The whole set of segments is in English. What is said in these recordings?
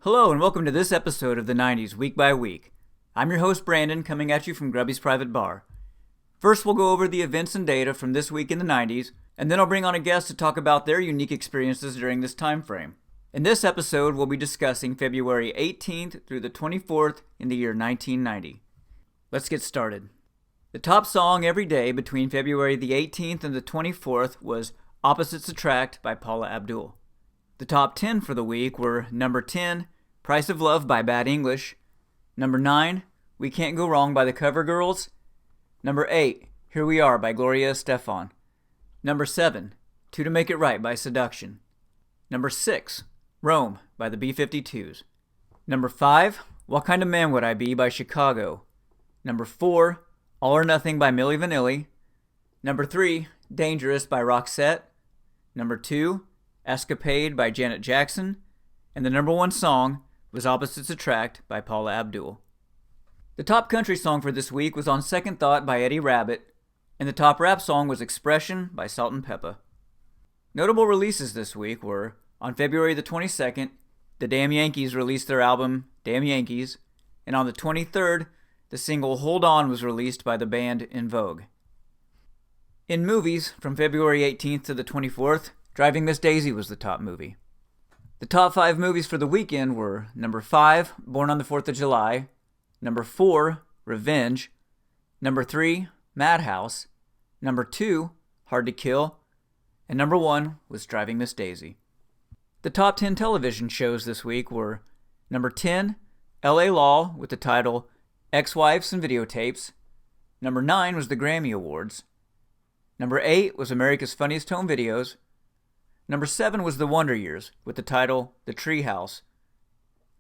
Hello and welcome to this episode of the 90s Week by Week. I'm your host Brandon, coming at you from Grubby's Private Bar. First we'll go over the events and data from this week in the 90s, and then I'll bring on a guest to talk about their unique experiences during this time frame. In this episode we'll be discussing February 18th through the 24th in the year 1990. Let's get started. The top song every day between February the 18th and the 24th was Opposites Attract by Paula Abdul. The top 10 for the week were number 10, Price of Love by Bad English, number 9, We Can't Go Wrong by the Cover Girls, number 8, Here We Are by Gloria Estefan, number 7, Two to Make It Right by Seduction, number 6, Rome by the B-52s, number 5, What Kind of Man Would I Be by Chicago, number 4, All or Nothing by Milli Vanilli, number 3, Dangerous by Roxette, number 2, Escapade by Janet Jackson, and the number 1 song was Opposites Attract by Paula Abdul. The top country song for this week was On Second Thought by Eddie Rabbitt, and the top rap song was Expression by Salt and Peppa. Notable releases this week were, on February the 22nd, the Damn Yankees released their album Damn Yankees, and on the 23rd, the single Hold On was released by the band In Vogue. In movies, from February 18th to the 24th, Driving Miss Daisy was the top movie. The top 5 movies for the weekend were number 5, Born on the 4th of July, number 4, Revenge, number 3, Madhouse, number 2, Hard to Kill, and number 1 was Driving Miss Daisy. The top 10 television shows this week were number 10, L.A. Law with the title Ex-Wives and Videotapes, number 9 was the Grammy Awards, number 8 was America's Funniest Home Videos, number 7 was The Wonder Years with the title The Treehouse.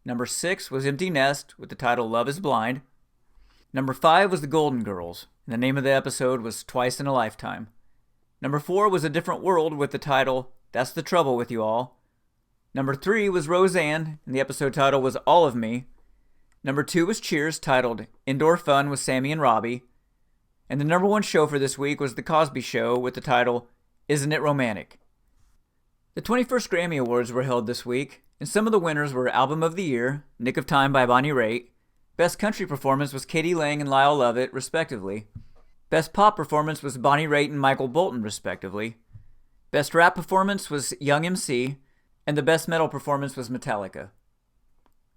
Number 6 was Empty Nest with the title Love is Blind. Number 5 was The Golden Girls, and the name of the episode was Twice in a Lifetime. Number 4 was A Different World with the title That's the Trouble with You All. Number 3 was Roseanne, and the episode title was All of Me. Number 2 was Cheers, titled Indoor Fun with Sammy and Robbie. And the number 1 show for this week was The Cosby Show with the title Isn't It Romantic? The 21st Grammy Awards were held this week, and some of the winners were Album of the Year, Nick of Time by Bonnie Raitt. Best Country Performance was Katie Lang and Lyle Lovett, respectively. Best Pop Performance was Bonnie Raitt and Michael Bolton, respectively. Best Rap Performance was Young MC, and the Best Metal Performance was Metallica.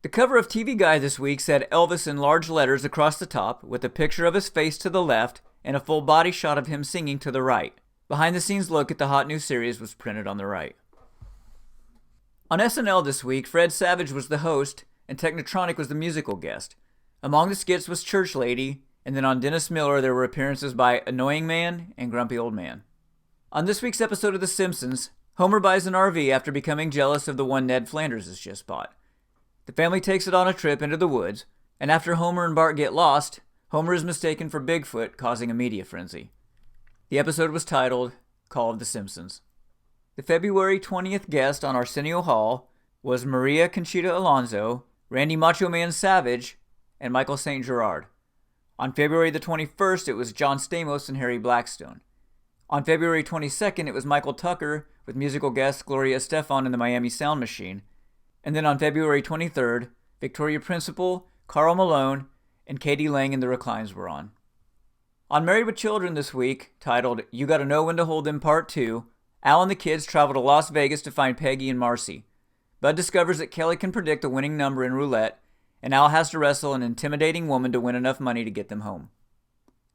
The cover of TV Guide this week said Elvis in large letters across the top, with a picture of his face to the left and a full body shot of him singing to the right. Behind-the-scenes look at the hot new series was printed on the right. On SNL this week, Fred Savage was the host, and Technotronic was the musical guest. Among the skits was Church Lady, and then on Dennis Miller there were appearances by Annoying Man and Grumpy Old Man. On this week's episode of The Simpsons, Homer buys an RV after becoming jealous of the one Ned Flanders has just bought. The family takes it on a trip into the woods, and after Homer and Bart get lost, Homer is mistaken for Bigfoot, causing a media frenzy. The episode was titled Call of the Simpsons. The February 20th guest on Arsenio Hall was Maria Conchita Alonso, Randy Macho Man Savage, and Michael St. Gerard. On February the 21st, it was John Stamos and Harry Blackstone. On February 22nd, it was Michael Tucker with musical guest Gloria Estefan and the Miami Sound Machine. And then on February 23rd, Victoria Principal, Carl Malone, and Katie Lang and the Reclines were on. On Married with Children this week, titled You Gotta Know When to Hold Them Part 2, Al and the kids travel to Las Vegas to find Peggy and Marcy. Bud discovers that Kelly can predict a winning number in roulette, and Al has to wrestle an intimidating woman to win enough money to get them home.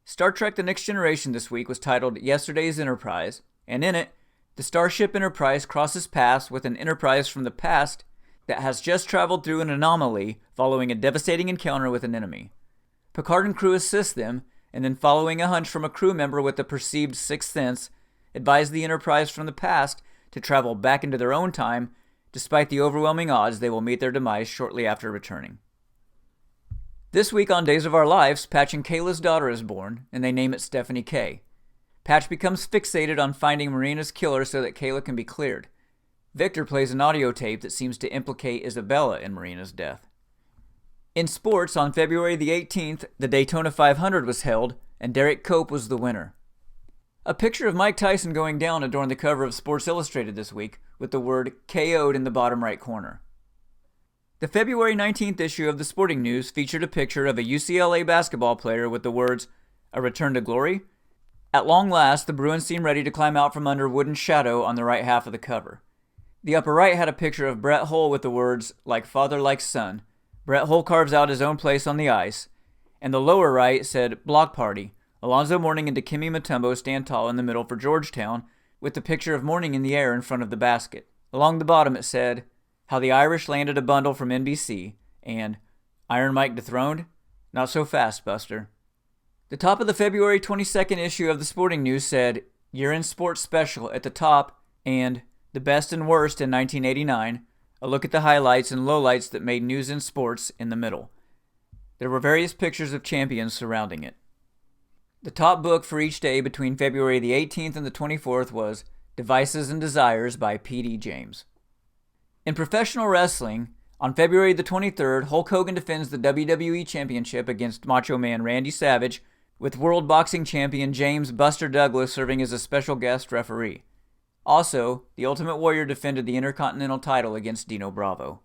Star Trek The Next Generation this week was titled Yesterday's Enterprise, and in it, the Starship Enterprise crosses paths with an Enterprise from the past that has just traveled through an anomaly following a devastating encounter with an enemy. Picard and crew assist them, and then following a hunch from a crew member with a perceived sixth sense, advise the Enterprise from the past to travel back into their own time, despite the overwhelming odds they will meet their demise shortly after returning. This week on Days of Our Lives, Patch and Kayla's daughter is born, and they name it Stephanie Kay. Patch becomes fixated on finding Marina's killer so that Kayla can be cleared. Victor plays an audio tape that seems to implicate Isabella in Marina's death. In sports, on February the 18th, the Daytona 500 was held, and Derek Cope was the winner. A picture of Mike Tyson going down adorned the cover of Sports Illustrated this week, with the word KO'd in the bottom right corner. The February 19th issue of the Sporting News featured a picture of a UCLA basketball player with the words, "A return to glory?" At long last, the Bruins seem ready to climb out from under wooden shadow on the right half of the cover. The upper right had a picture of Brett Hull with the words, "Like father, like son." Brett Hull carves out his own place on the ice. And the lower right said, "Block Party." Alonzo Mourning and Dikembe Mutombo stand tall in the middle for Georgetown, with the picture of Mourning in the air in front of the basket. Along the bottom it said, "How the Irish landed a bundle from NBC," and "Iron Mike dethroned? Not so fast, Buster." The top of the February 22nd issue of the Sporting News said, "Year in Sports Special" at the top, and "The Best and Worst in 1989, a look at the highlights and lowlights that made news in sports" in the middle. There were various pictures of champions surrounding it. The top book for each day between February the 18th and the 24th was Devices and Desires by P.D. James. In professional wrestling, on February the 23rd, Hulk Hogan defends the WWE Championship against Macho Man Randy Savage, with World Boxing Champion James Buster Douglas serving as a special guest referee. Also, the Ultimate Warrior defended the Intercontinental title against Dino Bravo.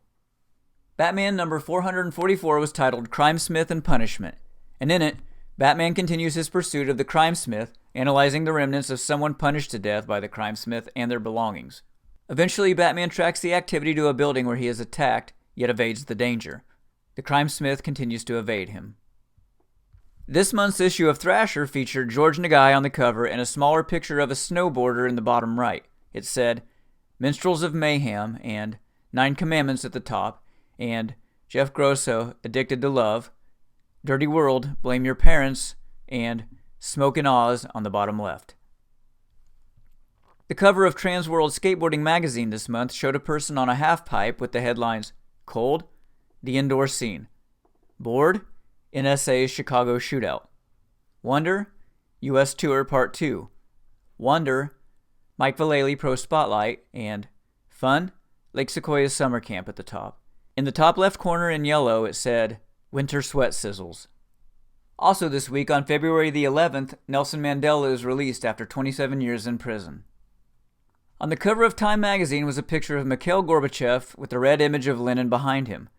Batman number 444 was titled Crime Smith and Punishment, and in it, Batman continues his pursuit of the Crime Smith, analyzing the remnants of someone punished to death by the Crime Smith and their belongings. Eventually, Batman tracks the activity to a building where he is attacked, yet evades the danger. The Crime Smith continues to evade him. This month's issue of Thrasher featured George Nagai on the cover and a smaller picture of a snowboarder in the bottom right. It said, "Minstrels of Mayhem," and "Nine Commandments" at the top, and "Jeff Grosso, Addicted to Love," "Dirty World, Blame Your Parents," and "Smoke and Oz" on the bottom left. The cover of Trans World Skateboarding magazine this month showed a person on a half-pipe with the headlines, "Cold? The Indoor Scene." "Bored? NSA's Chicago Shootout." "Wonder? U.S. Tour Part 2. "Wonder? Mike Vallely Pro Spotlight," and "Fun? Lake Sequoia Summer Camp" at the top. In the top left corner in yellow, it said, "Winter Sweat Sizzles." Also this week, on February the 11th, Nelson Mandela is released after 27 years in prison. On the cover of Time magazine was a picture of Mikhail Gorbachev with the red image of Lenin behind him.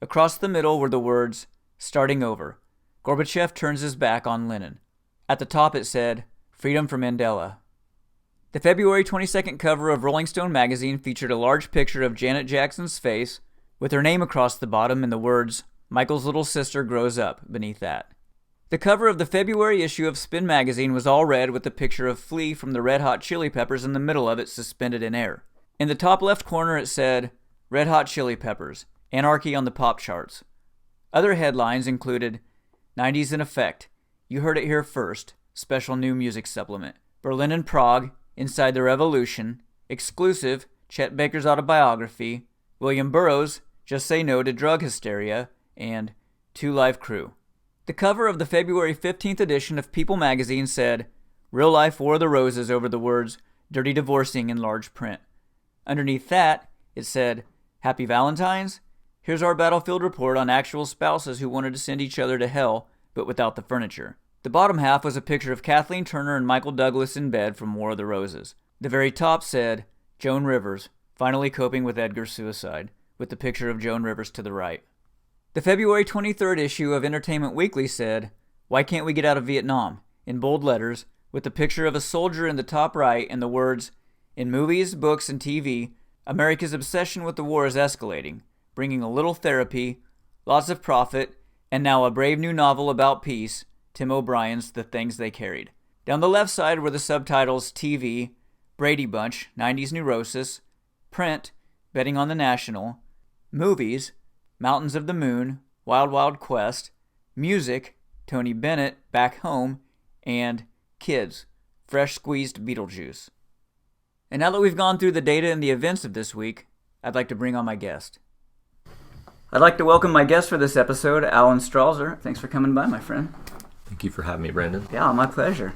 Across the middle were the words, "Starting Over." Gorbachev turns his back on Lenin. At the top it said, "Freedom for Mandela." The February 22nd cover of Rolling Stone magazine featured a large picture of Janet Jackson's face, with her name across the bottom and the words, "Michael's Little Sister Grows Up" beneath that. The cover of the February issue of Spin magazine was all red with a picture of Flea from the Red Hot Chili Peppers in the middle of it suspended in air. In the top left corner it said, "Red Hot Chili Peppers, Anarchy on the Pop Charts." Other headlines included, "90s in Effect, You Heard It Here First, Special New Music Supplement," "Berlin and Prague, Inside the Revolution," "Exclusive, Chet Baker's Autobiography," "William Burroughs, Just Say No to Drug Hysteria," and "Two Live Crew." The cover of the February 15th edition of People magazine said, "Real Life War of the Roses" over the words, "Dirty Divorcing" in large print. Underneath that, it said, "Happy Valentine's? Here's our battlefield report on actual spouses who wanted to send each other to hell, but without the furniture." The bottom half was a picture of Kathleen Turner and Michael Douglas in bed from War of the Roses. The very top said, "Joan Rivers, finally coping with Edgar's suicide," with the picture of Joan Rivers to the right. The February 23rd issue of Entertainment Weekly said, "Why Can't We Get Out of Vietnam?" in bold letters, with the picture of a soldier in the top right and the words, "In movies, books, and TV, America's obsession with the war is escalating, bringing a little therapy, lots of profit, and now a brave new novel about peace, Tim O'Brien's The Things They Carried." Down the left side were the subtitles TV, Brady Bunch, 90s Neurosis, Print, Betting on the National, Movies, Mountains of the Moon, Wild Wild Quest, Music, Tony Bennett, Back Home, and Kids, Fresh Squeezed Beetlejuice. And now that we've gone through the data and the events of this week, I'd like to bring on my guest. I'd like to welcome my guest for this episode, Allen Strawser. Thanks for coming by, my friend. Thank you for having me, Brandon. Yeah, my pleasure.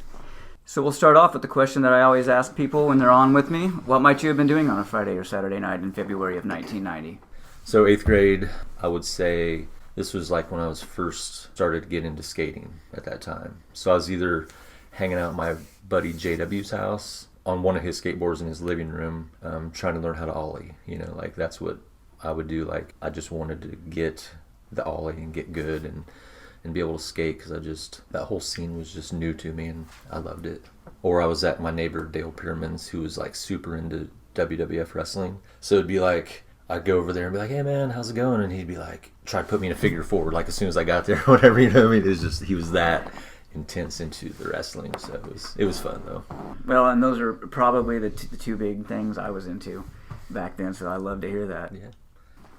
So we'll start off with the question that I always ask people when they're on with me. What might you have been doing on a Friday or Saturday night in February of 1990? So 8th grade, I would say this was like when I was first started to get into skating at that time. So I was either hanging out at my buddy JW's house on one of his skateboards in his living room, trying to learn how to ollie. You know, like that's what I would do like, I just wanted to get the ollie and get good and be able to skate, because that whole scene was just new to me and I loved it. Or I was at my neighbor Dale Pierman's, who was like super into WWF wrestling. So it'd be like, I'd go over there and be like, hey man, how's it going? And he'd be like, try to put me in a figure four like as soon as I got there or whatever, you know what I mean? It was just, he was that intense into the wrestling. So it was fun though. Well, and those are probably the two big things I was into back then, so I love to hear that. Yeah.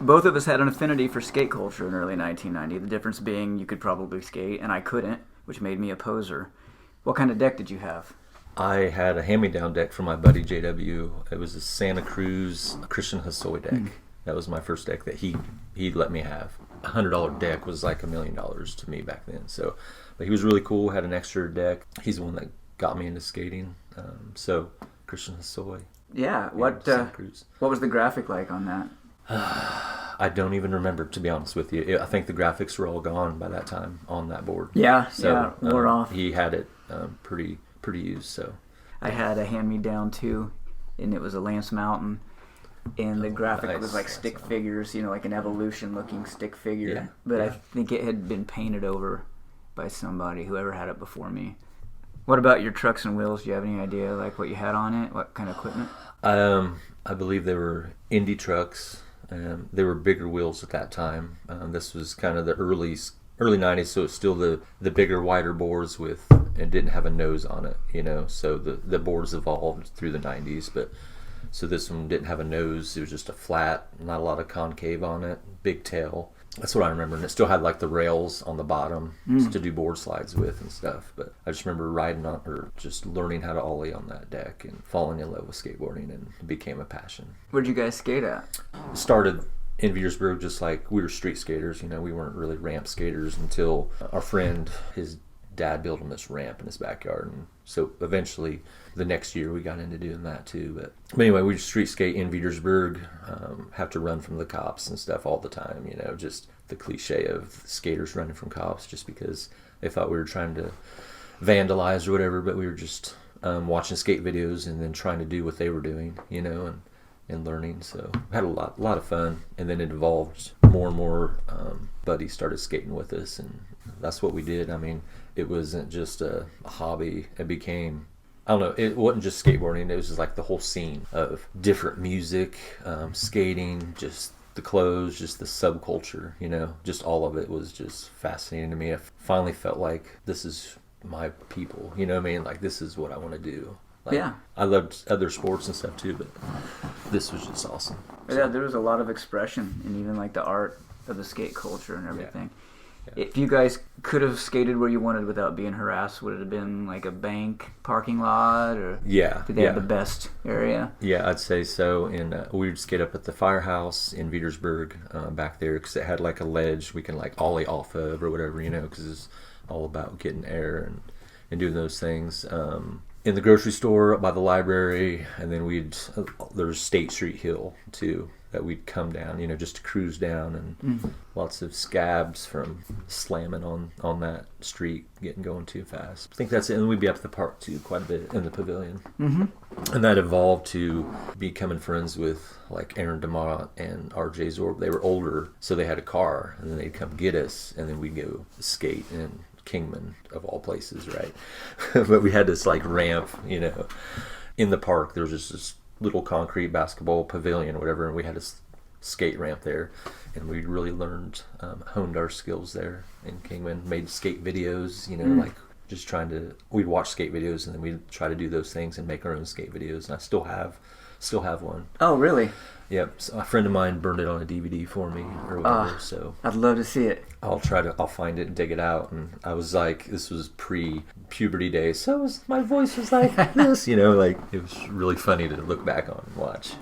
Both of us had an affinity for skate culture in early 1990, the difference being you could probably skate and I couldn't, which made me a poser. What kind of deck did you have? I had a hand-me-down deck from my buddy JW. It was a Santa Cruz Christian Hosoi deck. That was my first deck that he let me have. $100 deck was like $1 million to me back then. So, but he was really cool, had an extra deck. He's the one that got me into skating. So Christian Hosoi. Yeah, what was the graphic like on that? I don't even remember, to be honest with you. I think the graphics were all gone by that time on that board. Yeah, so, wore off. He had it pretty used. So I had a hand-me-down too, and it was a Lance Mountain, and the graphic was like stick figures, like an Evolution-looking stick figure. Yeah, but I think it had been painted over by somebody, whoever had it before me. What about your trucks and wheels? Do you have any idea like what you had on it? What kind of equipment? I believe they were Indy trucks. They were bigger wheels at that time. This was kind of the early 90s, so it's still the bigger, wider boards and didn't have a nose on it, So the boards evolved through the 90s, but so this one didn't have a nose. It was just a flat, not a lot of concave on it, big tail. That's what I remember, and it still had like the rails on the bottom to do board slides with and stuff. But I just remember riding on, or just learning how to ollie on that deck and falling in love with skateboarding, and it became a passion. Where'd you guys skate at? It started in Petersburg, just like we were street skaters. We weren't really ramp skaters until our friend, his dad built him this ramp in his backyard, and so eventually the next year we got into doing that too. But anyway, we street skate in Petersburg, have to run from the cops and stuff all the time, just the cliche of skaters running from cops just because they thought we were trying to vandalize or whatever, but we were just watching skate videos and then trying to do what they were doing, and learning. So we had a lot of fun, and then it evolved more and more. Buddies started skating with us, and that's what we did. I mean, it wasn't just a hobby. It became, I don't know, it wasn't just skateboarding. It was just like the whole scene of different music, skating, just the clothes, just the subculture, just all of it was just fascinating to me. I finally felt like this is my people, what I mean? Like, this is what I want to do. Like, yeah. I loved other sports and stuff too, but this was just awesome. Yeah, there was a lot of expression in even like the art of the skate culture and everything. Yeah. If you guys could have skated where you wanted without being harassed, would it have been like a bank parking lot, or did they have the best area? Yeah, I'd say so. And we would skate up at the firehouse in Petersburg back there, because it had like a ledge we can like ollie off of or whatever, because it's all about getting air and doing those things. In the grocery store, by the library, and then there's State Street Hill too that we'd come down, just to cruise down, and lots of scabs from slamming on that street, getting going too fast. I think that's it. And we'd be up at the park too, quite a bit in the pavilion. And that evolved to becoming friends with like Aaron DeMott and RJ Zorb. They were older, so they had a car, and then they'd come get us, and then we'd go skate in Kingman, of all places, right? But we had this like ramp, in the park. There was just this little concrete basketball pavilion or whatever, and we had a skate ramp there, and we really honed our skills there in Kingman. Made skate videos, like just we'd watch skate videos, and then we'd try to do those things and make our own skate videos. And I still have one. Oh, really? Yep. So a friend of mine burned it on a DVD for me or whatever. So I'd love to see it. I'll find it and dig it out. And I was like, this was pre-puberty days, so my voice was like this, like it was really funny to look back on and watch.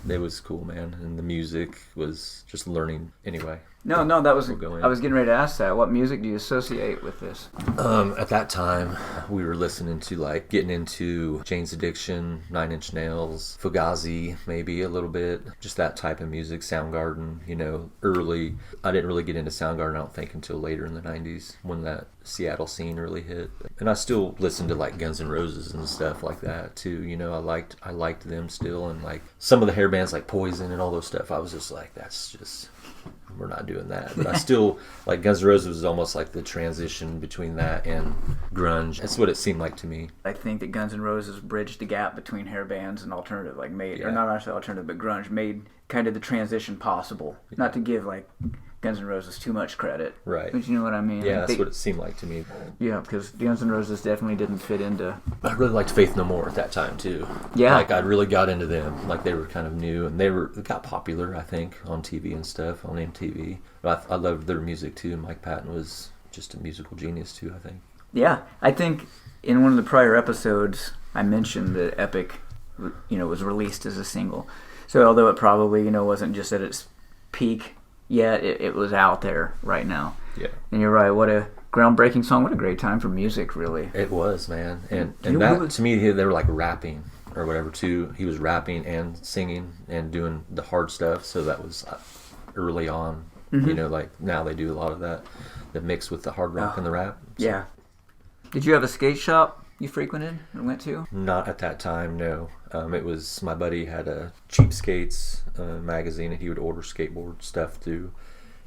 It was cool, man, and the music was just learning. Anyway. No, that was. I was getting ready to ask that. What music do you associate with this? At that time, we were listening to getting into Jane's Addiction, 9 Inch Nails, Fugazi, maybe a little bit, just that type of music. Soundgarden, early. I didn't really get into Soundgarden, I don't think, until later in the 90s when that Seattle scene really hit. And I still listen to like Guns N' Roses and stuff like that too. You know, I liked them still, and like some of the hair bands like Poison and all those stuff. I was just like, that's just, we're not doing that. But I still like Guns N' Roses was almost like the transition between that and grunge. That's what it seemed like to me. I think that Guns N' Roses bridged the gap between hair bands and alternative, like made, or not actually alternative, but grunge, made kind of the transition possible. Yeah. Not to give like Guns N' Roses too much credit. Right. But you know what I mean? Yeah, like that's what it seemed like to me. Yeah, because Guns N' Roses definitely didn't fit into... I really liked Faith No More at that time, too. Yeah. Like, I really got into them. Like, they were kind of new, and they got popular, I think, on TV and stuff, on MTV. But I loved their music, too. Mike Patton was just a musical genius, too, I think. Yeah. I think in one of the prior episodes, I mentioned that Epic, was released as a single. So, although it probably, wasn't just at its peak... Yeah, it was out there right now. Yeah. And you're right, what a groundbreaking song. What a great time for music, really. It was, man. And that, to me, they were like rapping or whatever, too. He was rapping and singing and doing the hard stuff. So that was early on. Mm-hmm. Like now they do a lot of that mix with the hard rock and the rap. So. Yeah. Did you have a skate shop you frequented and went to? Not at that time, no. It was, my buddy had a Cheap Skates magazine and he would order skateboard stuff through.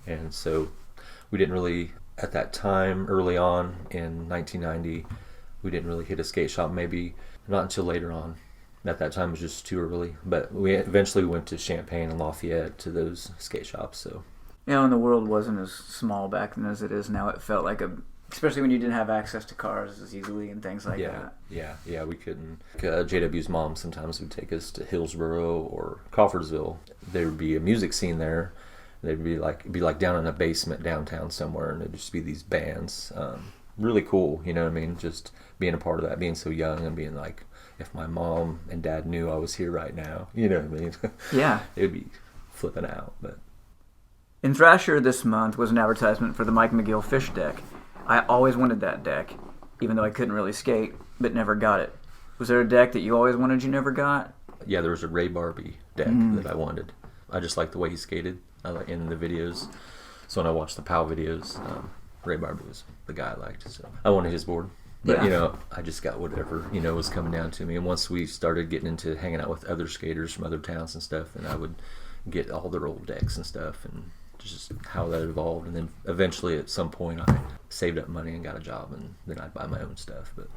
And so we didn't really, at that time, early on in 1990, we didn't really hit a skate shop, maybe not until later on. At that time it was just too early. But we eventually went to Champaign and Lafayette to those skate shops. So. And the world wasn't as small back then as it is now. It felt like especially when you didn't have access to cars as easily and things like that. Yeah, we couldn't. JW's mom sometimes would take us to Hillsboro or Crawfordsville. There would be a music scene there. They'd be like down in a basement downtown somewhere, and it'd just be these bands. Really cool, you know what I mean? Just being a part of that, being so young and being like, if my mom and dad knew I was here right now, you know what I mean? Yeah. It'd be flipping out. But in Thrasher this month was an advertisement for the Mike McGill fish deck. I always wanted that deck, even though I couldn't really skate, but never got it. Was there a deck that you always wanted you never got? Yeah, there was a Ray Barbie deck that I wanted. I just liked the way he skated in the videos. So when I watched the POW videos, Ray Barbie was the guy I liked. So I wanted his board. But, I just got whatever, was coming down to me. And once we started getting into hanging out with other skaters from other towns and stuff, then I would get all their old decks and stuff and just how that evolved. And then eventually at some point I saved up money and got a job, and then I'd buy my own stuff. But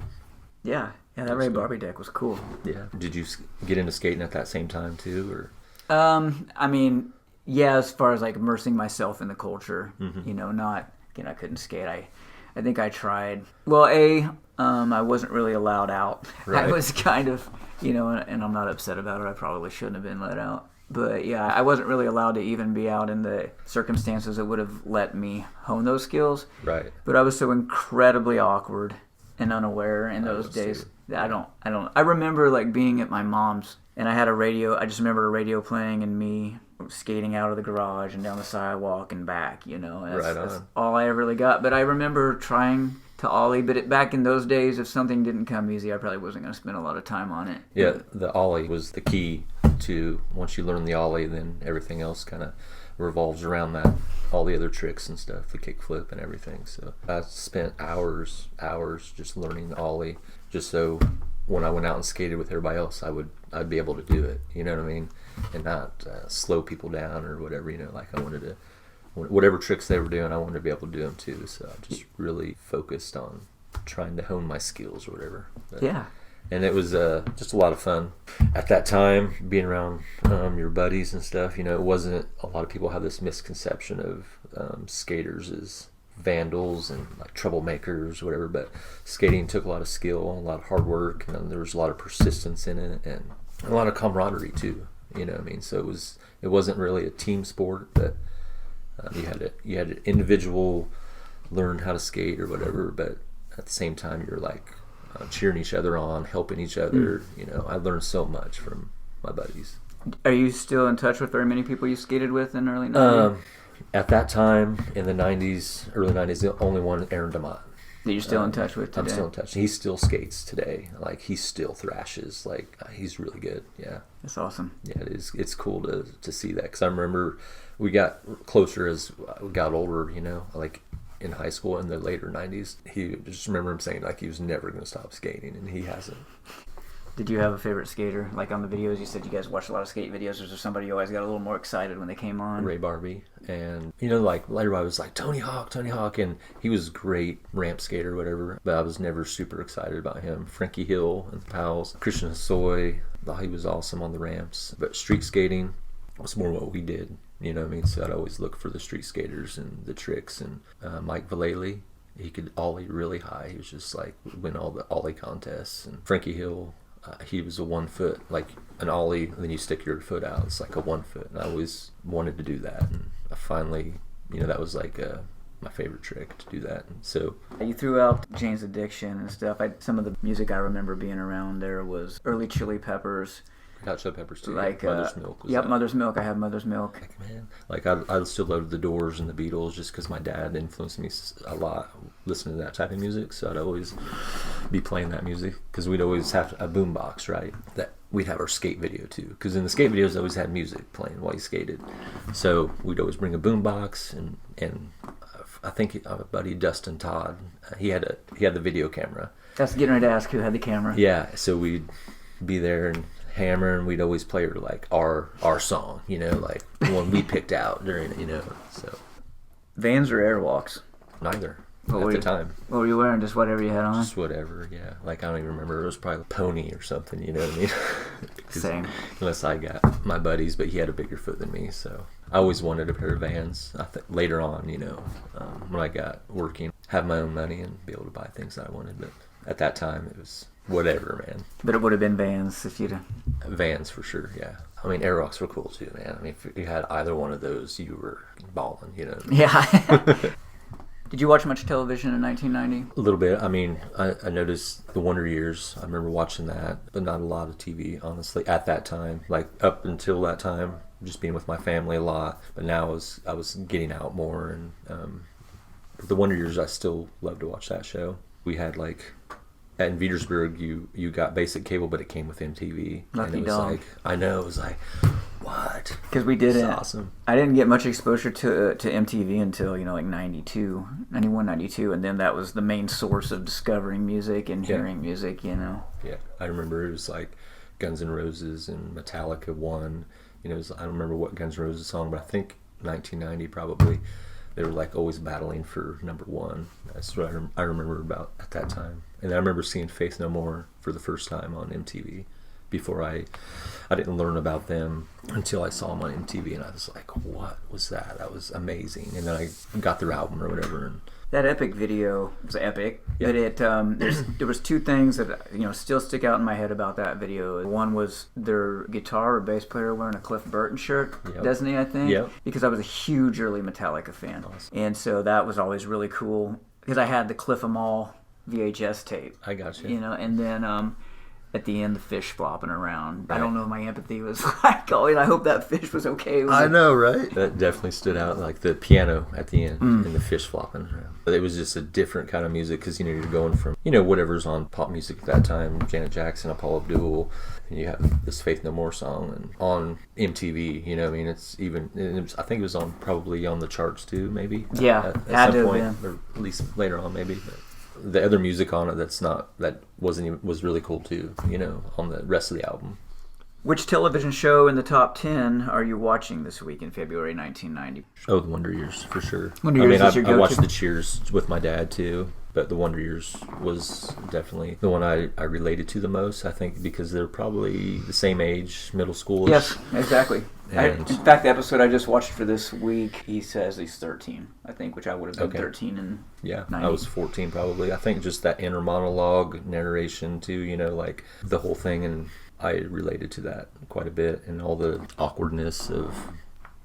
yeah, that Ray Barbie deck was cool. Yeah. Did you get into skating at that same time too, or? I mean, yeah, as far as like immersing myself in the culture, not, I couldn't skate. I think I tried. Well, I wasn't really allowed out. Right. I was kind of, and I'm not upset about it. I probably shouldn't have been let out. But yeah, I wasn't really allowed to even be out in the circumstances that would have let me hone those skills. Right. But I was so incredibly awkward and unaware in those days. I remember like being at my mom's, and I had a radio. I just remember a radio playing and me skating out of the garage and down the sidewalk and back. That's all I ever really got. But I remember trying to ollie, but back in those days, if something didn't come easy, I probably wasn't going to spend a lot of time on it. Yeah, the ollie was the key to, once you learn the ollie, then everything else kind of revolves around that, all the other tricks and stuff, the kickflip and everything. So I spent hours just learning the ollie, just so when I went out and skated with everybody else, I'd be able to do it, you know what I mean, and not slow people down or whatever, like I wanted to, whatever tricks they were doing, I wanted to be able to do them too. So I just really focused on trying to hone my skills or whatever. But, yeah. And it was just a lot of fun. At that time, being around your buddies and stuff, it wasn't, a lot of people have this misconception of skaters as vandals and like troublemakers or whatever, but skating took a lot of skill, a lot of hard work, and there was a lot of persistence in it and a lot of camaraderie too, you know what I mean? So it wasn't really a team sport, but you had an individual learn how to skate or whatever, but at the same time you're like cheering each other on, helping each other. I learned so much from my buddies. Are you still in touch with very many people you skated with in the early 90s? At that time, in the 90s, early 90s, the only one, Aaron DeMott. That you're still in touch with today? I'm still in touch. He still skates today. Like, he still thrashes. Like, he's really good. Yeah. That's awesome. Yeah, it is. It's cool to see that. Because I remember we got closer as we got older, like, in high school in the later 90s. He just remember him saying like he was never going to stop skating, and he hasn't. Did you have a favorite skater? Like on the videos, you said you guys watched a lot of skate videos. Was there somebody you always got a little more excited when they came on? Ray Barbie. And, you know, like later I was like, Tony Hawk. And he was a great ramp skater or whatever, but I was never super excited about him. Frankie Hill and the Pals. Christian Hosoi. Thought he was awesome on the ramps. But street skating was more what we did. You know what I mean? So I'd always look for the street skaters and the tricks. And Mike Vallely, he could ollie really high. He was just like, win all the ollie contests. And Frankie Hill, he was a 1 foot, like an ollie, and then you stick your foot out. It's like a 1 foot. And I always wanted to do that. And I finally, you know, that was like my favorite trick to do that. And so you threw out Jane's Addiction and stuff. Some of the music I remember being around there was early Chili Peppers. Hot Chili Peppers too. Like Mother's Milk. Yep, Mother's Milk. I have Mother's Milk. Like, man, I still loved the Doors and the Beatles just because my dad influenced me a lot listening to that type of music. So I'd always be playing that music because we'd always have a boombox, right? That we'd have our skate video too, because in the skate videos I always had music playing while you skated. So we'd always bring a boombox, and I think our buddy Dustin Todd, he had the video camera. That's getting ready to ask who had the camera. Yeah, so we'd be there and hammer, and we'd always play her like our song, you know, like the one we picked out during it, you know. So Vans or Airwalks? Neither. At the time. What were you wearing? Just whatever you had on? Just whatever, yeah. Like, I don't even remember. It was probably Pony or something, you know what I mean? Same. Unless I got my buddies, but he had a bigger foot than me, so I always wanted a pair of Vans. I think later on, you know, when I got working, have my own money and be able to buy things that I wanted. But at that time, it was whatever, man. But it would have been Vans if you'd... Vans for sure, yeah. I mean, Airwalks were cool too, man. I mean, if you had either one of those, you were balling, you know what I mean? Yeah. Did you watch much television in 1990? A little bit. I mean, I noticed the Wonder Years. I remember watching that, but not a lot of TV, honestly, at that time. Like, up until that time, just being with my family a lot. But now I was getting out more. And the Wonder Years, I still love to watch that show. We had, like... In Petersburg, you got basic cable, but it came with MTV. Lucky and it was dog. like, I know, it was like, what? Because we didn't. Awesome. I didn't get much exposure to MTV until, you know, like 92, 91, 92, and then that was the main source of discovering music and hearing music, you know. Yeah, I remember it was like Guns N' Roses and Metallica won. You know, I don't remember what Guns N' Roses song, but I think 1990 probably. They were like always battling for number one. That's what I remember about at that time. And I remember seeing Faith No More for the first time on MTV. Before I didn't learn about them until I saw them on MTV, and I was like, what was that? That was amazing. And then I got their album or whatever. And that Epic video was epic, yeah. but there was two things that, you know, still stick out in my head about that video. One was their guitar or bass player wearing a Cliff Burton shirt, doesn't he, I think? Yep. Because I was a huge early Metallica fan. Awesome. And so that was always really cool, because I had the Cliff 'Em All VHS tape. I got you. You know, and then at the end, the fish flopping around. Right. I don't know if my empathy was like, oh, and I hope that fish was okay. I know, right? That definitely stood out, like the piano at the end and the fish flopping around. But it was just a different kind of music because, you know, you're going from, you know, whatever's on pop music at that time, Janet Jackson, Paula Abdul, and you have this Faith No More song and on MTV, you know, I mean, I think it was probably on the charts too, maybe. Yeah, at some point, or at least later on, maybe. But the other music on it was really cool too, you know, on the rest of the album. Which television show in the top 10 are you watching this week in February 1990? Oh, the Wonder Years, for sure. Wonder Years is your go-to? I watched the Cheers with my dad too, but the Wonder Years was definitely the one I related to the most, I think, because they're probably the same age, middle school. Yes, exactly. In fact, the episode I just watched for this week, he says he's 13, I think, which I would have been 13 and 90. I was 14 probably. I think just that inner monologue narration too, you know, like the whole thing, and I related to that quite a bit, and all the awkwardness of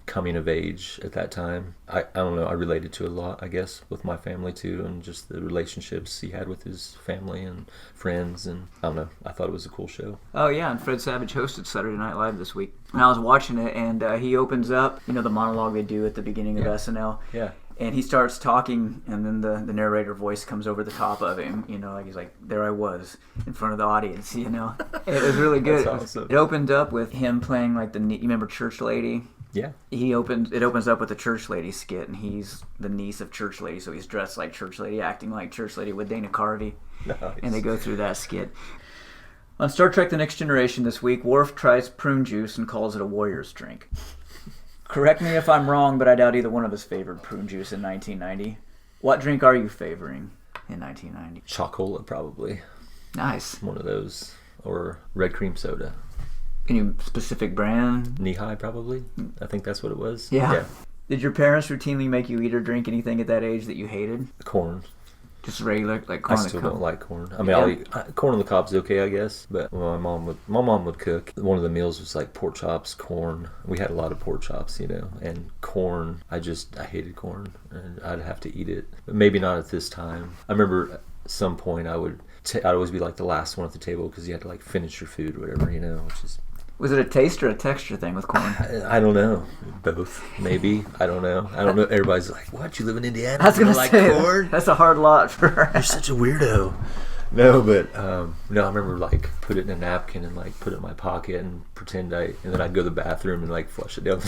coming of age at that time. I don't know, I related to a lot, I guess, with my family too, and just the relationships he had with his family and friends, and I don't know, I thought it was a cool show. Oh yeah, and Fred Savage hosted Saturday Night Live this week. And I was watching it, and he opens up, you know, the monologue they do at the beginning of SNL. Yeah. And he starts talking, and then the narrator voice comes over the top of him. You know, like he's like, there I was in front of the audience, you know. It was really good. That's awesome. It opened up with him playing like you remember Church Lady? Yeah. It opens up with a church lady skit, and he's the niece of church lady, so he's dressed like church lady, acting like church lady with Dana Carvey. Nice. And they go through that skit. On Star Trek The Next Generation this week, Worf tries prune juice and calls it a warrior's drink. Correct me if I'm wrong, but I doubt either one of us favored prune juice in 1990. What drink are you favoring in 1990? Chocola, probably. Nice. One of those. Or red cream soda. Any specific brand? Knee-high, probably. I think that's what it was. Yeah. Did your parents routinely make you eat or drink anything at that age that you hated? Corn. Just regular, like corn I on the still cob? don't like corn. I mean, I'll eat, corn on the cob's okay, I guess. But my mom would cook. One of the meals was like pork chops, corn. We had a lot of pork chops, and corn. I hated corn, and I'd have to eat it. But maybe not at this time. I remember at some point I'd always be like the last one at the table because you had to like finish your food or whatever, which is. Was it a taste or a texture thing with corn? I don't know. Both, maybe. I don't know. Everybody's like, "What? You live in Indiana? I was gonna like say corn? That's a hard lot for her. You're such a weirdo." No, but no. I remember like put it in a napkin and like put it in my pocket and pretend and then I'd go to the bathroom and like flush it down.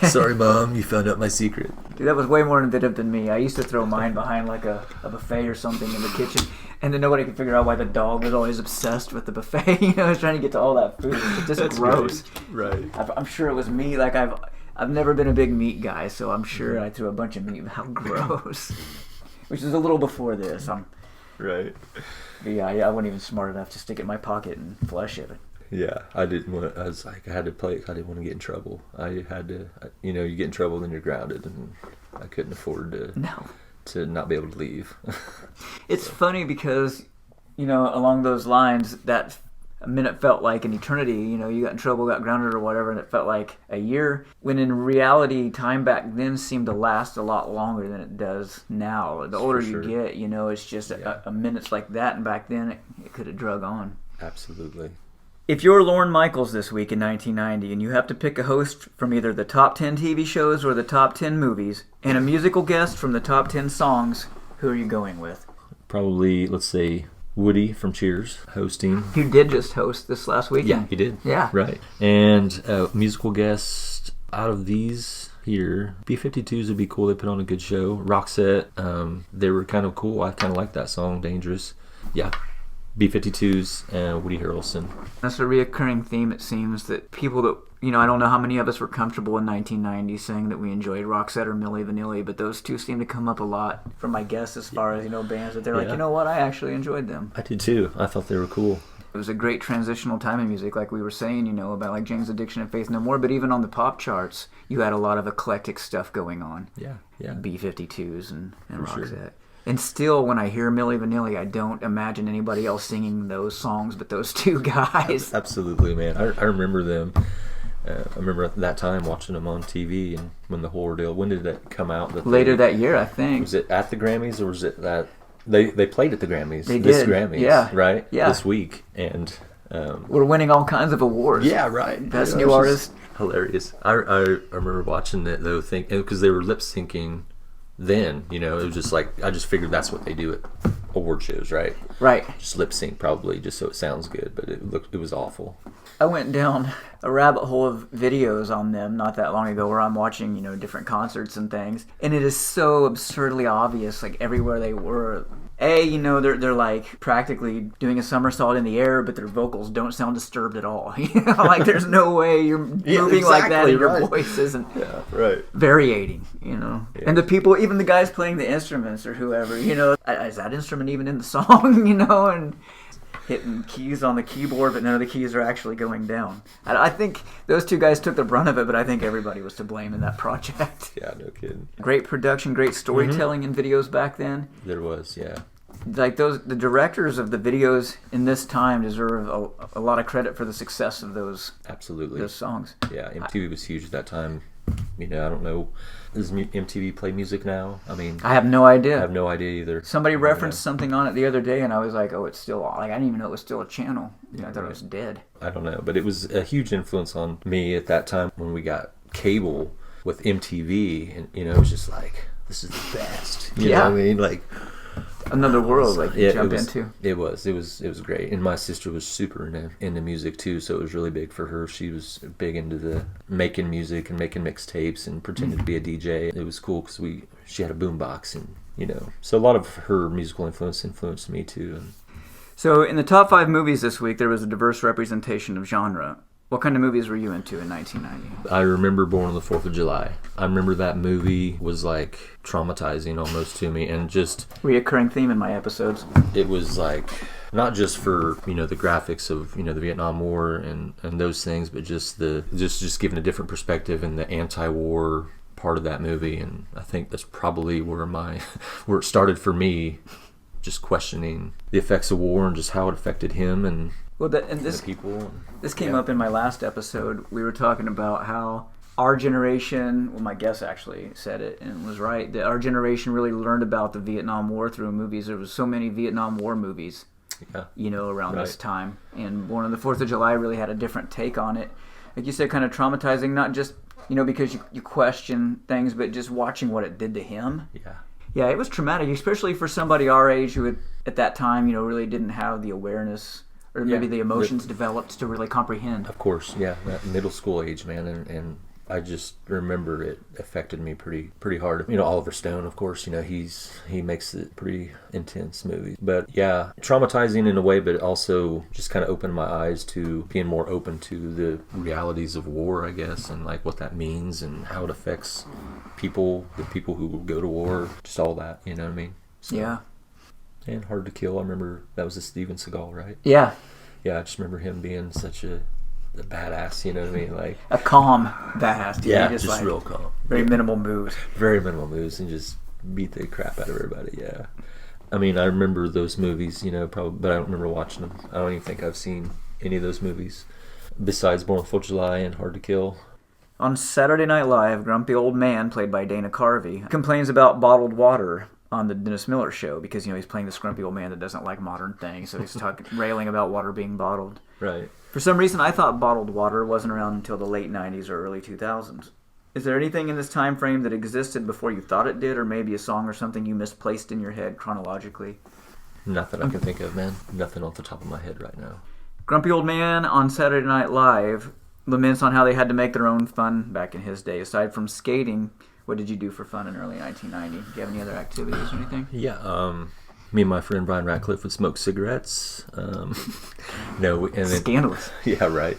Sorry, Mom, you found out my secret. Dude, that was way more inventive than me. I used to throw mine behind like a buffet or something in the kitchen, and then nobody could figure out why the dog was always obsessed with the buffet. He was trying to get to all that food. It's just That's gross. Right. I'm sure it was me. Like I've never been a big meat guy, so I'm sure I threw a bunch of meat. How gross. Which is a little before this. Right. But yeah, I wasn't even smart enough to stick it in my pocket and flush it. Yeah, I didn't want. I was like, I had to play. I didn't want to get in trouble. I had to. You get in trouble, then you're grounded, and I couldn't afford to not be able to leave. It's funny because, along those lines, that a minute felt like an eternity. You got in trouble, got grounded or whatever, and it felt like a year. When in reality, time back then seemed to last a lot longer than it does now. The older you get, it's just a minute's like that, and back then it could have drug on. Absolutely. If you're Lorne Michaels this week in 1990 and you have to pick a host from either the top 10 TV shows or the top 10 movies and a musical guest from the top 10 songs, who are you going with? Probably, let's say, Woody from Cheers hosting. You did just host this last weekend. Yeah, he did. Yeah. Right. And musical guest out of these here, B-52s would be cool. They put on a good show. Roxette, they were kind of cool. I kind of like that song, Dangerous. Yeah. B-52s and Woody Harrelson. That's a reoccurring theme, it seems, that people that, I don't know how many of us were comfortable in 1990 saying that we enjoyed Roxette or Milli Vanilli, but those two seem to come up a lot from my guests as far as, bands that they're like, you know what, I actually enjoyed them. I did too. I thought they were cool. It was a great transitional time in music, like we were saying, about like Jane's Addiction and Faith No More, but even on the pop charts, you had a lot of eclectic stuff going on. Yeah. B-52s and Roxette. Sure. And still, when I hear Milli Vanilli, I don't imagine anybody else singing those songs but those two guys. Absolutely, man. I remember them. I remember at that time watching them on TV, and when the whole ordeal. When did that come out? Later that year, I think. Was it at the Grammys, or was it that they played at the Grammys? They this did. Grammys, yeah, right? Yeah, this week, and we're winning all kinds of awards. Yeah, right. Best new artist. Hilarious. I remember watching it though, because they were lip syncing. Then, it was just like, I just figured that's what they do at award shows, right? Right. Just lip sync probably, just so it sounds good, but it was awful. I went down a rabbit hole of videos on them not that long ago where I'm watching, different concerts and things. And it is so absurdly obvious, like everywhere they were. They're like practically doing a somersault in the air, but their vocals don't sound disturbed at all. Like there's no way you're moving like that and your voice isn't variating, Yeah. And the people, even the guys playing the instruments or whoever, is that instrument even in the song, and hitting keys on the keyboard, but none of the keys are actually going down. I think those two guys took the brunt of it, but I think everybody was to blame in that project. Yeah, no kidding. Great production, great storytelling in videos back then. There was, yeah. Like the directors of the videos in this time deserve a lot of credit for the success of those. Absolutely. Those songs. Yeah, MTV was huge at that time. I don't know. Does MTV play music now? I have no idea. I have no idea either. Somebody referenced something on it the other day, and I was like, "Oh, it's still on." Like I didn't even know it was still a channel. I thought it was dead. I don't know, but it was a huge influence on me at that time when we got cable with MTV, and it was just like, this is the best. You know what I mean? Like, another world you jump it into. It was great. And my sister was super into music too, so it was really big for her. She was big into the making music and making mixtapes and pretending to be a DJ. It was cool because she had a boombox, and so a lot of her musical influenced me too. And so in the top 5 movies this week, there was a diverse representation of genre. What kind of movies were you into in 1990? I remember Born on the 4th of July. I remember that movie was like traumatizing almost to me, and just reoccurring theme in my episodes. It was like not just for the graphics of the Vietnam War and those things, but just just giving a different perspective and the anti-war part of that movie. And I think that's probably where it started for me, just questioning the effects of war and just how it affected him and this people. This came up in my last episode. We were talking about how our generation, my guest actually said it and was right, that our generation really learned about the Vietnam War through movies. There was so many Vietnam War movies, around this time. And Born on the 4th of July really had a different take on it. Like you said, kind of traumatizing, not just, because you question things, but just watching what it did to him. Yeah, it was traumatic, especially for somebody our age who at that time, really didn't have the awareness or maybe the emotions developed to really comprehend. Of course, yeah, that middle school age, man, and I just remember it affected me pretty hard. Oliver Stone, of course, he makes it pretty intense movies. But yeah, traumatizing in a way, but also just kind of opened my eyes to being more open to the realities of war, I guess, and like what that means and how it affects people, the people who go to war, just all that, you know what I mean? So, yeah. And Hard to Kill, I remember that was a Steven Seagal, right? Yeah. Yeah, I just remember him being such a badass, you know what I mean? Like a calm badass. Yeah, just like, real calm. Very minimal moves. Very minimal moves, and just beat the crap out of everybody, yeah. I mean, I remember those movies, probably, but I don't remember watching them. I don't even think I've seen any of those movies, besides Born on the 4th of July and Hard to Kill. On Saturday Night Live, grumpy old man, played by Dana Carvey, complains about bottled water on the Dennis Miller Show because, he's playing this grumpy old man that doesn't like modern things, so he's railing about water being bottled. Right. For some reason, I thought bottled water wasn't around until the late 90s or early 2000s. Is there anything in this time frame that existed before you thought it did, or maybe a song or something you misplaced in your head chronologically? Nothing I can think of, man. Nothing off the top of my head right now. Grumpy old man on Saturday Night Live laments on how they had to make their own fun back in his day. Aside from skating, what did you do for fun in early 1990? Do you have any other activities or anything? Yeah, me and my friend Brian Ratcliffe would smoke cigarettes. No, and then, scandalous. Yeah, right.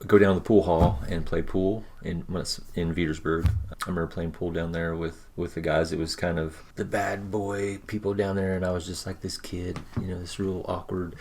Go down to the pool hall and play pool in Petersburg. I remember playing pool down there with the guys. It was kind of the bad boy people down there, and I was just like this kid, this real awkward.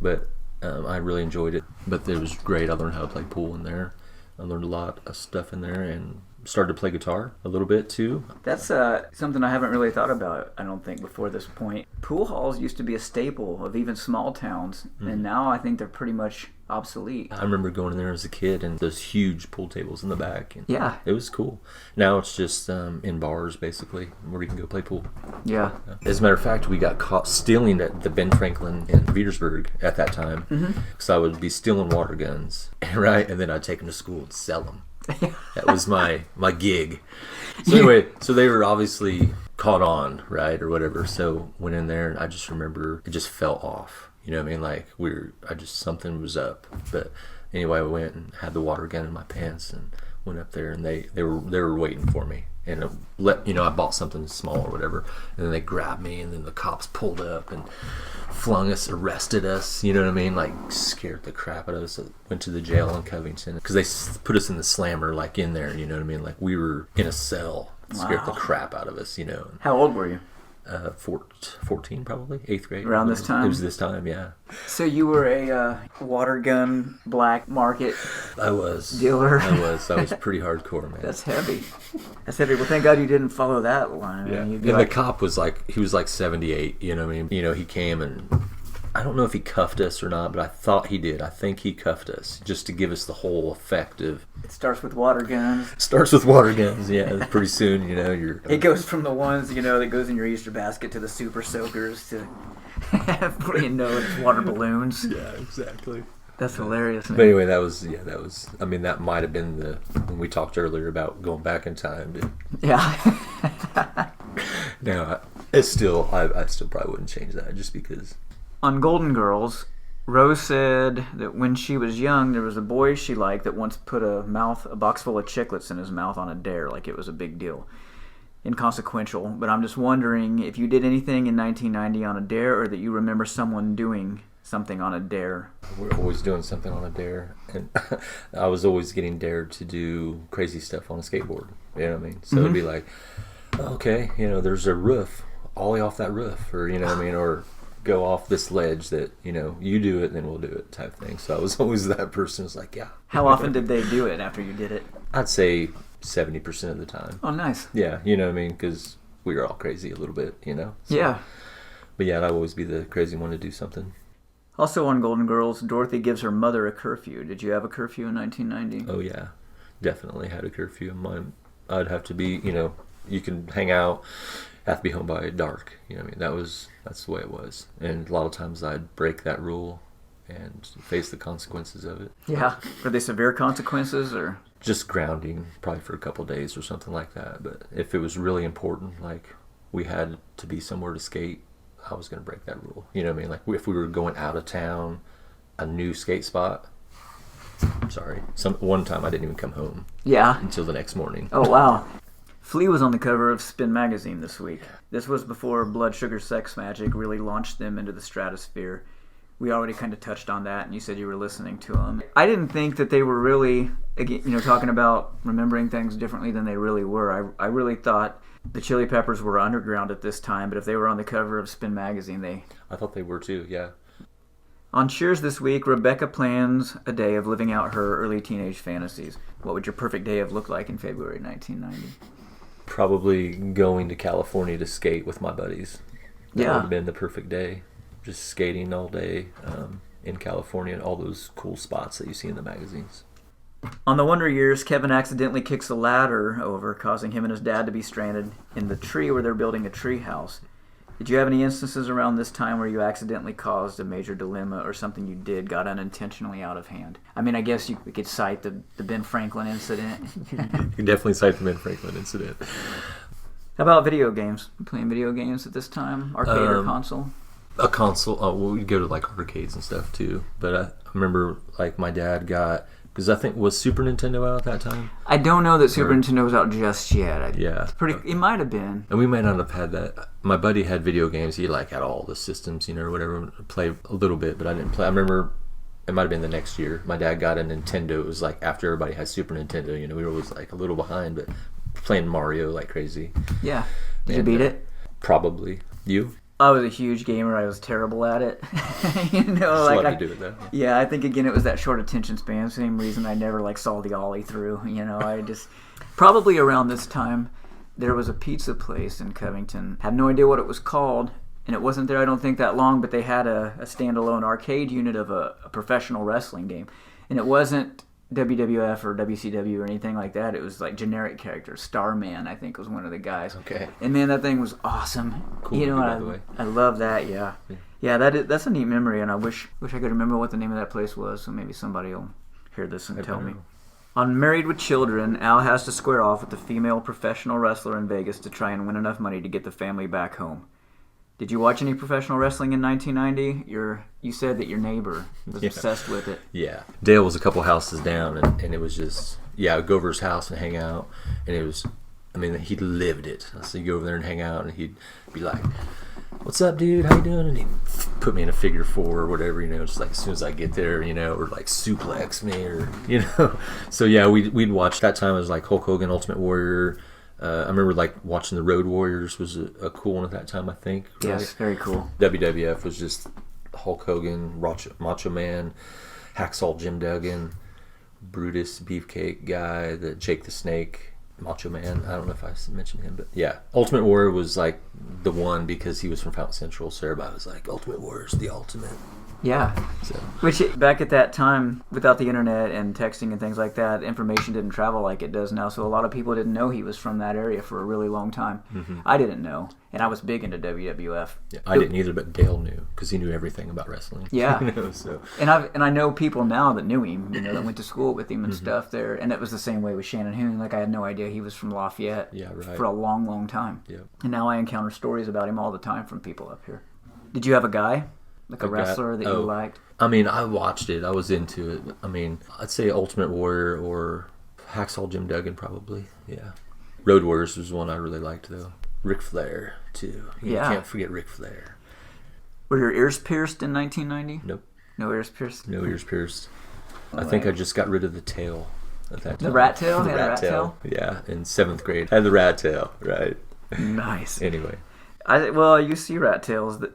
But I really enjoyed it. But it was great. I learned how to play pool in there. I learned a lot of stuff in there, and started to play guitar a little bit too. That's something I haven't really thought about, I don't think, before this point. Pool halls used to be a staple of even small towns, and now I think they're pretty much obsolete. I remember going in there as a kid and those huge pool tables in the back. And yeah. It was cool. Now it's just in bars, basically, where you can go play pool. Yeah. As a matter of fact, we got caught stealing at the Ben Franklin in Petersburg at that time. So I would be stealing water guns, right? And then I'd take them to school and sell them. That was my gig. So anyway, so they were obviously caught on, right, or whatever. So went in there, and I just remember it just fell off. You know what I mean? Like something was up. But anyway, I went and had the water gun in my pants and went up there, and they were waiting for me. And I bought something small or whatever, and then they grabbed me, and then the cops pulled up and arrested us, you know what I mean? Like, scared the crap out of us. Went to the jail in Covington because they put us in the slammer, like in there, you know what I mean? Like, we were in a cell. Scared the crap out of us, How old were you? 14 probably, 8th grade. Around this time? It was this time, yeah. So you were a water gun black market dealer? I was pretty hardcore, man. That's heavy. Well, thank God you didn't follow that line. Yeah. And the cop was he was like 78, you know what I mean? He came and I don't know if he cuffed us or not, but I thought he did. I think he cuffed us just to give us the whole effect of... It starts with water guns. Yeah. Pretty soon, you're... It goes from the ones, that goes in your Easter basket to the super soakers to... before you know it, it's water balloons. Yeah, exactly. That's hilarious, man. But anyway, that was, I mean, that might have been when we talked earlier about going back in time. Yeah. No, It's still, I still probably wouldn't change that just because. On Golden Girls, Rose said that when she was young, there was a boy she liked that once put a box full of chiclets in his mouth on a dare, like it was a big deal. Inconsequential, but I'm just wondering if you did anything in 1990 on a dare, or that you remember someone doing something on a dare. We're always doing something on a dare, and I was always getting dared to do crazy stuff on a skateboard. You know what I mean? So it'd be like, okay, there's a roof, ollie off that roof, or you know what I mean, or go off this ledge that you do it, then we'll do it type thing. So I was always that person who's like, yeah. How often did they do it after you did it? I'd say 70% of the time. Oh, nice. Yeah, you know what I mean, because we were all crazy a little bit, So, yeah. But yeah, I'd always be the crazy one to do something. Also on Golden Girls, Dorothy gives her mother a curfew. Did you have a curfew in 1990? Oh yeah, definitely had a curfew. Mine, I'd have to be, you can hang out, have to be home by dark. You know what I mean? That's the way it was. And a lot of times I'd break that rule and face the consequences of it. Yeah. Were they severe consequences or? Just grounding, probably for a couple of days or something like that. But if it was really important, like we had to be somewhere to skate, I was going to break that rule. You know what I mean? Like if we were going out of town, a new skate spot. I'm sorry. One time I didn't even come home. Yeah. Until the next morning. Oh, wow. Flea was on the cover of Spin magazine this week. This was before Blood Sugar Sex Magic really launched them into the stratosphere. We already kind of touched on that, and you said you were listening to them. I didn't think that they were really, again, talking about remembering things differently than they really were. I really thought the Chili Peppers were underground at this time, but if they were on the cover of Spin magazine, I thought they were too, yeah. On Cheers this week, Rebecca plans a day of living out her early teenage fantasies. What would your perfect day have looked like in February 1990? Probably going to California to skate with my buddies. That would have been the perfect day. Just skating all day in California and all those cool spots that you see in the magazines. On the Wonder Years, Kevin accidentally kicks a ladder over, causing him and his dad to be stranded in the tree where they're building a tree house. Did you have any instances around this time where you accidentally caused a major dilemma or something you did got unintentionally out of hand? I mean, I guess we could cite the Ben Franklin incident. You can definitely cite the Ben Franklin incident. How about video games? You playing video games at this time? Arcade or console? A console. Oh, well, we'd go to like arcades and stuff too. But I remember like my dad got, because I think, was Super Nintendo out at that time? I don't know that Super Nintendo was out just yet. Yeah. It might have been. And we might not have had that. My buddy had video games. He like had all the systems, or whatever. Played a little bit, but I didn't play. I remember it might have been the next year. My dad got a Nintendo. It was like after everybody had Super Nintendo. We were always like a little behind, but playing Mario like crazy. Yeah. Did you beat it? Probably. You? I was a huge gamer. I was terrible at it. Let me do it though. Yeah, I think again it was that short attention span. Same reason I never saw the ollie through. I just probably around this time there was a pizza place in Covington. Had no idea what it was called, and it wasn't there I don't think that long. But they had a standalone arcade unit of a professional wrestling game, and it wasn't WWF or WCW or anything like that. It was like generic characters. Starman, I think, was one of the guys. Okay. And man, that thing was awesome. Cool. By the way. I love that. Yeah. That's a neat memory, and I wish I could remember what the name of that place was. So maybe somebody will hear this and tell me. On Married with Children, Al has to square off with the female professional wrestler in Vegas to try and win enough money to get the family back home. Did you watch any professional wrestling in 1990? You said that your neighbor was obsessed with it. Yeah. Dale was a couple houses down, and it was just, I'd go over his house and hang out, and it was, he lived it. So you go over there and hang out, and he'd be like, "What's up, dude? How you doing?" And he'd put me in a figure four or whatever, just like as soon as I get there, or like suplex me, or, So yeah, we'd watch. That time it was like Hulk Hogan, Ultimate Warrior. I remember watching the Road Warriors was a cool one at that time, I think. Right? Yes, very cool. WWF was just Hulk Hogan, Macho Man, Hacksaw Jim Duggan, Brutus Beefcake guy, the Jake the Snake, Macho Man. I don't know if I mentioned him, but yeah. Ultimate Warrior was like the one because he was from Fountain Central, so everybody was like, Ultimate Warrior's the ultimate. Yeah. So Which, back at that time, without the internet and texting and things like that, information didn't travel like it does now. So a lot of people didn't know he was from that area for a really long time. Mm-hmm. I didn't know. And I was big into WWF. yeah, I didn't either, but Dale knew because he knew everything about wrestling. Yeah. You know, so And I know people now that knew him, that went to school with him and stuff there. And it was the same way with Shannon Hoon. Like, I had no idea he was from Lafayette yeah, right. for a long, long time. Yeah. And now I encounter stories about him all the time from people up here. Did you have a guy? Like a wrestler that you liked? I mean, I watched it. I was into it. I mean, I'd say Ultimate Warrior or Hacksaw Jim Duggan probably. Yeah. Road Warriors was one I really liked, though. Ric Flair, too. You can't forget Ric Flair. Were your ears pierced in 1990? Nope. No ears pierced? No ears pierced. I think I just got rid of the tail at that time. The rat tail? The rat tail. Yeah, in 7th grade. I had the rat tail, right. Nice. Anyway. You see rat tails that,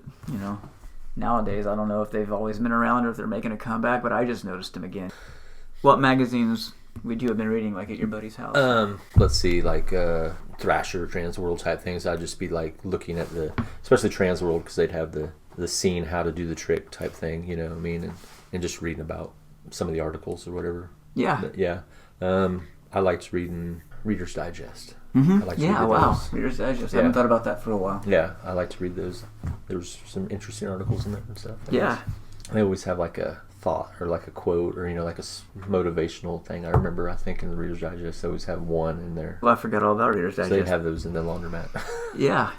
nowadays, I don't know if they've always been around or if they're making a comeback, but I just noticed them again. What magazines would you have been reading, like, at your buddy's house? Let's see, like Thrasher, Transworld type things. I'd just be like looking at especially Transworld, because they'd have the scene, how to do the trick type thing, you know what I mean, and just reading about some of the articles or whatever. Yeah. But, yeah. I liked reading Reader's Digest. Mm-hmm. I liked yeah, wow. those. Reader's Digest. I haven't thought about that for a while. Yeah, I like to read those. There's some interesting articles in there and stuff. Yeah. They always have like a thought or like a quote or, like a motivational thing. I think in the Reader's Digest, they always have one in there. Well, I forgot all about Reader's Digest. So they'd have those in the laundromat. Yeah.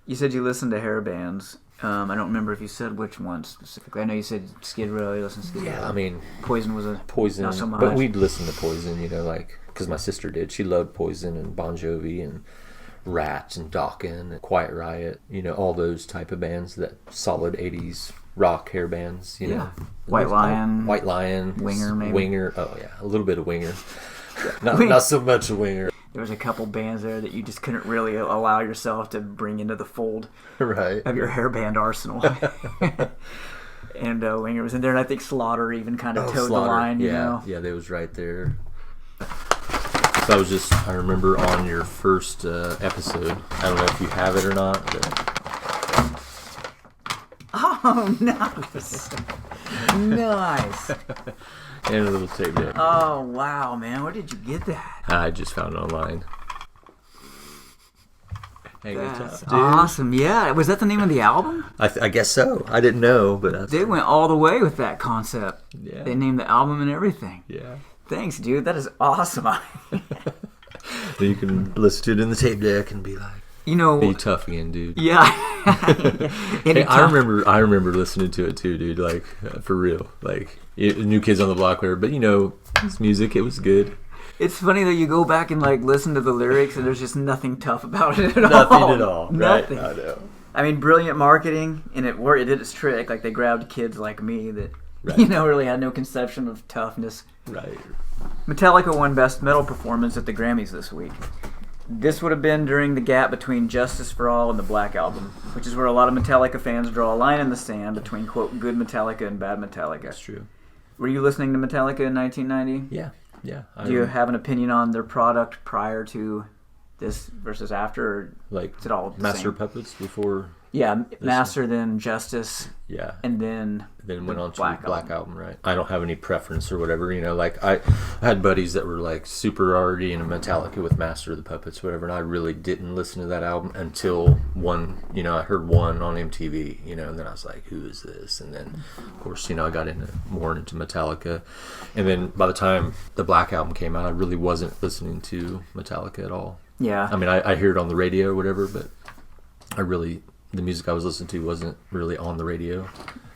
You said you listened to hair bands. I don't remember if you said which one specifically. I know you said Skid Row. You listened to Skid Row. Yeah, I mean... Poison was Poison. not so much. But we'd listen to Poison, because my sister did. She loved Poison and Bon Jovi and Rat and Dokken and Quiet Riot. All those type of bands, that solid 80s rock hair bands, Yeah. White Lion. Winger, maybe. Winger. Oh, yeah. A little bit of Winger. Not so much a Winger. There was a couple bands there that you just couldn't really allow yourself to bring into the fold right. of your hairband arsenal. And Winger was in there, and I think Slaughter even kind of towed Slaughter. the line, Yeah, they was right there. So I remember on your first episode, I don't know if you have it or not, but... Oh, nice. Nice. And a little tape deck. Oh, wow, man. Where did you get that? I just found it online. That's awesome. Yeah. Was that the name of the album? I guess so. I didn't know, but... They went all the way with that concept. Yeah. They named the album and everything. Yeah. Thanks, dude. That is awesome. You can listen to it in the tape deck and be like... Be tough again, dude. Yeah. Hey, I remember listening to it too, dude. Like, for real. Like, New Kids on the Block, whatever. But, it's music. It was good. It's funny that you go back and, listen to the lyrics and there's just nothing tough about it at all. Nothing at all. Nothing. Right? I know. I mean, brilliant marketing, and it did its trick. Like, they grabbed kids like me that, right. Really had no conception of toughness. Right. Metallica won Best Metal Performance at the Grammys this week. This would have been during the gap between Justice for All and the Black Album, which is where a lot of Metallica fans draw a line in the sand between, quote, good Metallica and bad Metallica. That's true. Were you listening to Metallica in 1990? Yeah. Do you have an opinion on their product prior to this versus after? Or like, is it all the Master same? Puppets before? Yeah, Master, then Justice. Yeah. And then went on to Black Black Album, right? I don't have any preference or whatever, like I had buddies that were like super already into Metallica with Master of the Puppets, whatever, and I really didn't listen to that album until one, I heard one on MTV, and then I was like, who is this? And then, of course, I got more into Metallica, and then by the time the Black Album came out, I really wasn't listening to Metallica at all. Yeah. I mean, I hear it on the radio or whatever, but the music I was listening to wasn't really on the radio.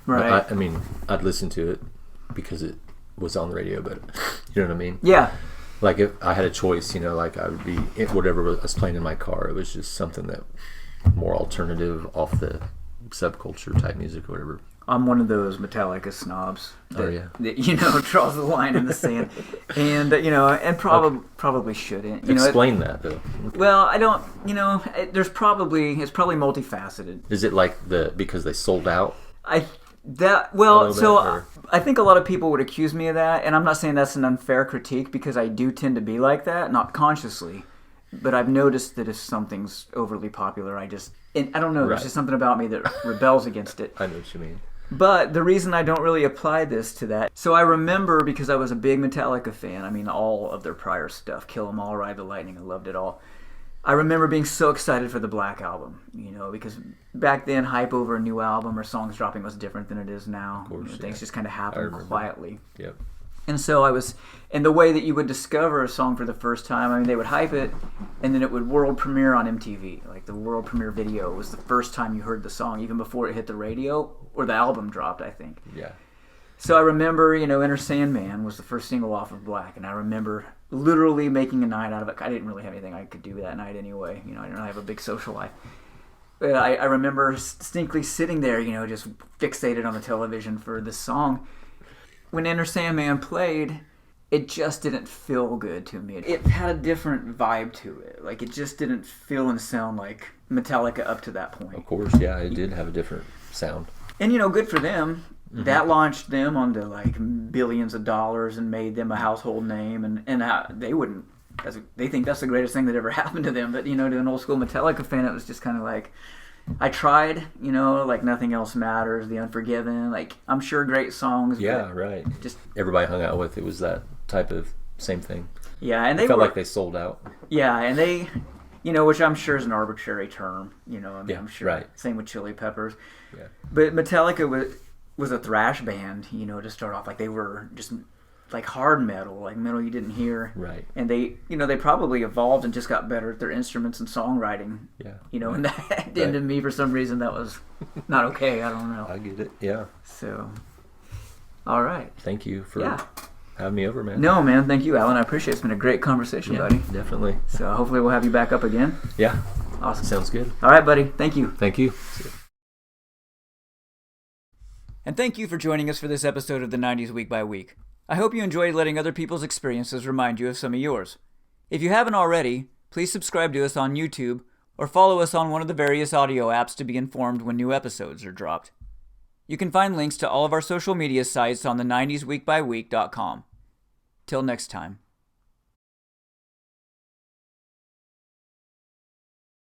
Right. I mean, I'd listen to it because it was on the radio, but you know what I mean? Yeah. Like, if I had a choice, like I would be, whatever was playing in my car, it was just something that more alternative, off the subculture type music or whatever. I'm one of those Metallica snobs that, draws the line in the sand, and and probably shouldn't. Explain that though. Well, I don't. It's probably multifaceted. Is it like because they sold out? I think a lot of people would accuse me of that, and I'm not saying that's an unfair critique because I do tend to be like that, not consciously. But I've noticed that if something's overly popular, I don't know. There's just something about me that rebels against it. I know what you mean. But the reason I don't really apply this to that, so I remember because I was a big Metallica fan. I mean, all of their prior stuff, Kill 'Em All, Ride the Lightning, I loved it all. I remember being so excited for the Black Album, because back then hype over a new album or songs dropping was different than it is now. Of course, Things just kind of happen quietly. Yep. And so and the way that you would discover a song for the first time, I mean, they would hype it, and then it would world premiere on MTV. Like the world premiere video was the first time you heard the song, even before it hit the radio or the album dropped, I think. Yeah. So I remember, Enter Sandman was the first single off of Black, and I remember literally making a night out of it. I didn't really have anything I could do that night anyway. I didn't really have a big social life. But I remember distinctly sitting there, just fixated on the television for this song. When Enter Sandman played, it just didn't feel good to me. It had a different vibe to it. Like, it just didn't feel and sound like Metallica up to that point. Of course, yeah, it did have a different sound. And, good for them. Mm-hmm. That launched them onto, like, billions of dollars and made them a household name. And they think that's the greatest thing that ever happened to them. But, to an old school Metallica fan, it was just kind of like, I tried, like Nothing Else Matters, The Unforgiven, like, I'm sure great songs. Yeah, right. Just everybody hung out with, it was that type of same thing. Yeah, and they felt like they sold out. Yeah, and they, which I'm sure is an arbitrary term, I'm sure. Right. Same with Chili Peppers. Yeah. But Metallica was a thrash band, to start off. Like, they were just like hard metal, like metal you didn't hear. Right. And they, they probably evolved and just got better at their instruments and songwriting. Yeah. And that to me, for some reason, that was not okay. I don't know. I get it. Yeah. So, all right. Thank you for having me over, man. No, man. Thank you, Alan. I appreciate it. It's been a great conversation, buddy. Definitely. So hopefully we'll have you back up again. Yeah. Awesome. Sounds good. All right, buddy. Thank you. Thank you. And thank you for joining us for this episode of the 90s Week by Week. I hope you enjoyed letting other people's experiences remind you of some of yours. If you haven't already, please subscribe to us on YouTube or follow us on one of the various audio apps to be informed when new episodes are dropped. You can find links to all of our social media sites on the 90sweekbyweek.com. Till next time.